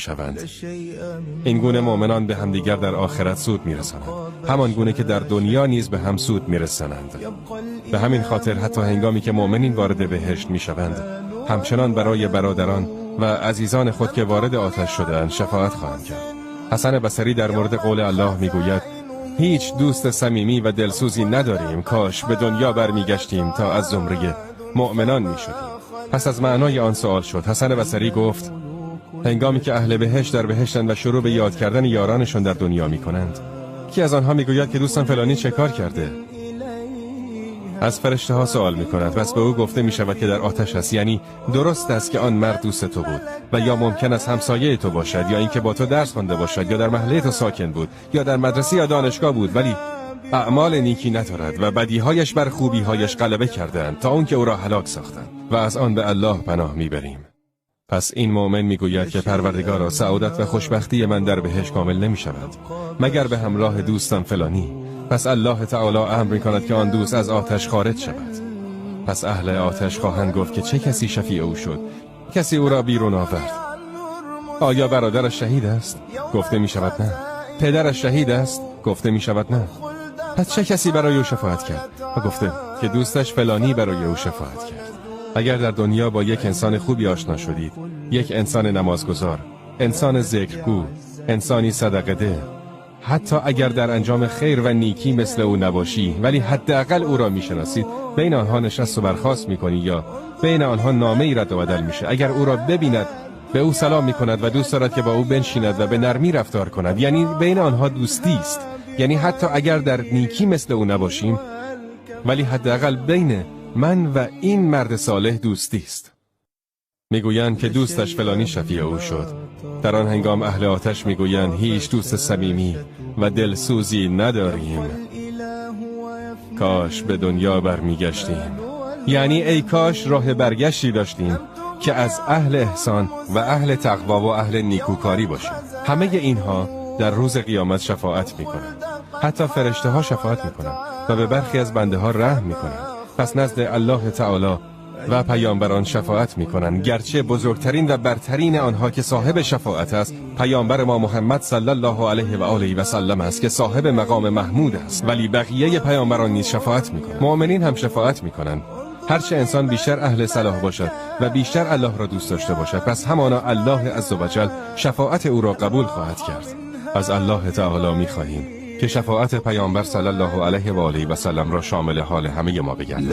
شوند. این گونه مؤمنان به همدیگر در آخرت سود میرسانند، همان گونه که در دنیا نیز به هم سود میرسانند. به همین خاطر حتی هنگامی که مؤمنین وارد بهشت میشوند، همچنان برای برادران و عزیزان خود که وارد آتش شده‌اند شفاعت خواهند کرد. حسن بصری در مورد قول الله میگوید: هیچ دوست صمیمی و دلسوزی نداریم، کاش به دنیا برمیگشتیم تا از زمره مؤمنان میشدیم. پس از معنای آن سوال شد. حسن بصری گفت: هنگامی که اهل بهشت در بهشتند و شروع به یاد کردن یارانشون در دنیا میکنند، کی از آنها میگوید که دوستان فلانی چه کار کرده؟ از فرشته ها سوال میکند، پس به او گفته میشود که در آتش است. یعنی درست است که آن مرد دوست تو بود و یا ممکن است همسایه تو باشد، یا اینکه با تو درس خوانده باشد، یا در محله تو ساکن بود، یا در مدرسه یا دانشگاه بود، ولی اعمال نیکی ندارد و بدیهایش بر خوبیهایش غلبه کردند تا اون که او را هلاک ساختند و از آن به الله پناه میبریم. پس این مؤمن میگوید که پروردگارا، سعادت و خوشبختی من در بهشت کامل نمیشود مگر به همراه دوستم فلانی. پس الله تعالی امر میکند که آن دوست از آتش خارج شود. پس اهل آتش خواهند گفت که چه کسی شفیع او شد؟ کسی او را بیرون آورد. آیا برادرش شهید است؟ گفته میشود نه. پدرش شهید است؟ گفته میشود نه. پس چه کسی برای او شفاعت کرد؟ و گفته که دوستش فلانی برای او شفاعت کرد. اگر در دنیا با یک انسان خوبی آشنا شدید، یک انسان نمازگزار، انسان ذکرگو، انسانی صدقه ده، حتی اگر در انجام خیر و نیکی مثل او نباشی ولی حداقل او را میشناسید، بین آنها نشست و برخاست میکنی یا بین آنها نامه‌ای رد و بدل میشه. اگر او را ببیند به او سلام میکند و دوست دارد که با او بنشیند و به نرمی رفتار کند، یعنی بین آنها دوستی است. یعنی حتی اگر در نیکی مثل او نباشیم ولی حداقل بین من و این مرد صالح دوستی است. میگویند که دوستش فلانی شفیع او شد. در آن هنگام اهل آتش میگویند هیچ دوست صمیمی و دلسوزی نداریم، کاش به دنیا برمیگشتیم. یعنی ای کاش راه برگشتی داشتیم که از اهل احسان و اهل تقوا و اهل نیکوکاری باشیم. همه اینها در روز قیامت شفاعت میکنند. حتی فرشته ها شفاعت میکنند و به برخی از بنده ها رحم میکنند. پس نزد الله تعالی و پیامبران شفاعت میکنند، گرچه بزرگترین و برترین آنها که صاحب شفاعت است پیامبر ما محمد صلی الله علیه و آله و سلم است که صاحب مقام محمود است، ولی بقیه پیامبران نیز شفاعت میکنند. مؤمنین هم شفاعت میکنند. هرچه انسان بیشتر اهل صلاح باشد و بیشتر الله را دوست داشته باشد، پس همانا الله عزوجل شفاعت او را قبول خواهد کرد. از الله تعالی میخواهیم که شفاعت پیامبر صلی الله علیه و آله و سلم را شامل حال همه ما بگردد.